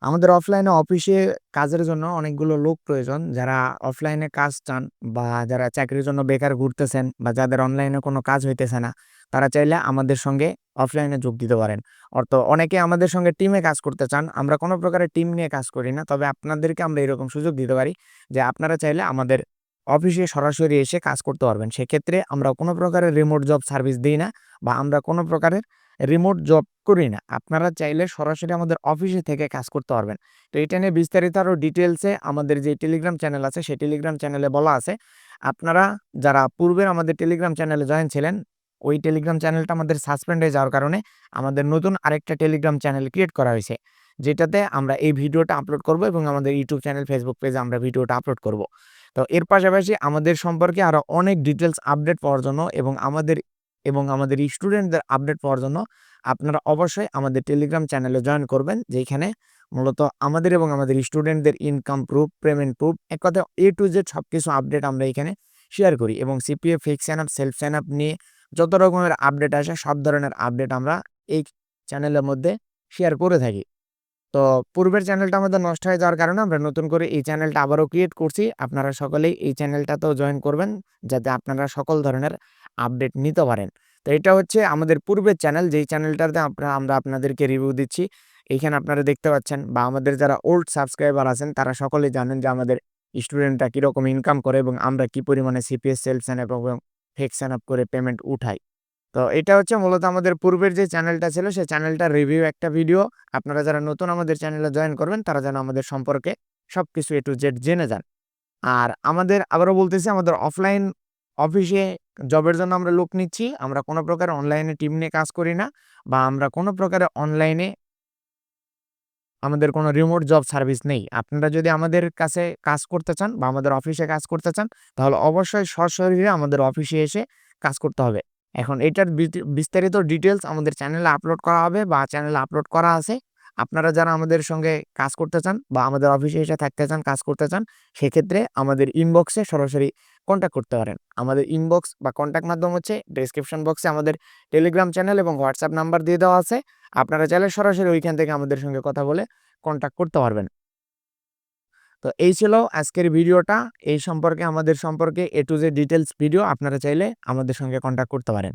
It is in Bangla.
আমাদের অফলাইনে অফিসে কাজের জন্য অনেকগুলো লোক প্রয়োজন। যারা অফলাইনে কাজ চান বা যারা চাকরির জন্য বেকার ঘুরতেছেন বা যাদের অনলাইনে কোনো কাজ হইতেছে না, তারা চাইলে আমাদের সঙ্গে অফলাইনে যোগ দিতে পারেন। অনেকে আমাদের সঙ্গে টিমে কাজ করতে চান। আমরা কোনো প্রকারের টিম নিয়ে কাজ করি না। তবে আপনাদেরকে আমরা এরকম সুযোগ দিতে পারি যে আপনারা চাইলে আমাদের অফিসে সরাসরি এসে কাজ করতে পারবেন। সেক্ষেত্রে আমরা কোনো প্রকারের রিমোট জব সার্ভিস দেই না বা আমরা কোনো প্রকারের রিমোট জব করি না। আপনারা চাইলে সরাসরি আমাদের অফিসে থেকে কাজ করতে পারবেন। তো এটা নিয়ে বিস্তারিত আরো ডিটেইলসে আমাদের যে টেলিগ্রাম চ্যানেল আছে, সেই টেলিগ্রাম চ্যানেলে বলা আছে। আপনারা যারা পূর্বের আমাদের টেলিগ্রাম চ্যানেলে জয়েন ছিলেন, ওই টেলিগ্রাম চ্যানেলটা আমাদের সাসপেন্ড হয়ে যাওয়ার কারণে আমাদের নতুন আরেকটা টেলিগ্রাম চ্যানেল ক্রিয়েট করা হয়েছে। যেটাতে আমরা এই ভিডিওটা আপলোড করব এবং আমাদের ইউটিউব চ্যানেল, ফেসবুক পেজে আমরা ভিডিওটা আপলোড করব। তো এর পাশাপাশি আমাদের সম্পর্কে আরো অনেক ডিটেইলস আপডেট পাওয়ার জন্য এবং আমাদের স্টুডেন্টদের আপডেট পাওয়ার জন্য আপনারা অবশ্যই আমাদের টেলিগ্রাম চ্যানেলে জয়েন করবেন, যেখানে মূলত আমাদের এবং আমাদের স্টুডেন্টদের ইনকাম প্রুফ, পেমেন্ট প্রুফ, এক কথায় এ টু জেড সবকিছু আপডেট আমরা এখানে শেয়ার করি এবং CPF, fix sign up, self sign up নিয়ে যত রকমের আপডেট আসে সব ধরনের আপডেট আমরা এই চ্যানেলের মধ্যে শেয়ার করে থাকি। তো পূর্বের চ্যানেলটা আমাদের নষ্ট হয়ে যাওয়ার কারণে আমরা নতুন করে এই চ্যানেলটা আবারও ক্রিয়েট করছি। আপনারা সকলেই এই চ্যানেলটাতেও জয়েন করবেন, যাতে আপনারা সকল ধরনের আপডেট নিতে পারেন। তো এটা হচ্ছে আমাদের পূর্বের চ্যানেল, যেই চ্যানেলটাতে আমরা আপনাদেরকে রিভিউ দিচ্ছি। এইখানে আপনারা দেখতে পাচ্ছেন বা আমাদের যারা ওল্ড সাবস্ক্রাইবার আছেন তারা সকলেই জানেন যে আমাদের স্টুডেন্টরা কিরকম ইনকাম করে এবং আমরা কি পরিমাণে সিপিএস, সেলফ সাইন আপ এবং ফিক্স সাইন আপ করে পেমেন্ট উঠাই। তো এটা হচ্ছে মূলত আমাদের পূর্বের যে চ্যানেলটা ছিল, সেই চ্যানেলটার রিভিউ একটা ভিডিও। আপনারা যারা নতুন আমাদের চ্যানেলে জয়েন করবেন, তারা যেন আমাদের সম্পর্কে সবকিছু এ টু জেড জেনে যান। আর আমাদের আবারও বলতেছি, আমাদের অফলাইন অফিসে জবের জন্য আমরা লোক নিচ্ছি। আমরা কোনো প্রকার অনলাইনে টিম নিয়ে কাজ করি না বা আমরা কোনো প্রকারের অনলাইনে আমাদের কোনো রিমোট জব সার্ভিস নেই। আপনারা যদি আমাদের কাছে কাজ করতে চান বা আমাদের অফিসে কাজ করতে চান, তাহলে অবশ্যই সশরীরে আমাদের অফিসে এসে কাজ করতে হবে। এখন এটার বিস্তারিত ডিটেইলস আমাদের চ্যানেলে আপলোড করা হবে বা চ্যানেলে আপলোড করা আছে। আপনারা যারা আমাদের সঙ্গে কাজ করতে চান বা আমাদের অফিসে এসে থাকতে চান, কাজ করতে চান, সেক্ষেত্রে আমাদের ইনবক্সে সরাসরি কন্ট্যাক্ট করতে পারেন। আমাদের ইনবক্স বা কন্ট্যাক্ট মাধ্যম হচ্ছে ডেসক্রিপশন বক্সে আমাদের টেলিগ্রাম চ্যানেল এবং হোয়াটসঅ্যাপ নাম্বার দিয়ে দেওয়া আছে। আপনারা চাইলে সরাসরি ওইখান থেকে আমাদের সঙ্গে কথা বলে কন্ট্যাক্ট করতে পারবেন। তো এই ছিল আজকের ভিডিওটা। এই সম্পর্কে, আমাদের সম্পর্কে এ টু জেড ডিটেইলস ভিডিও। আপনারা চাইলে আমাদের সঙ্গে কন্ট্যাক্ট করতে পারেন।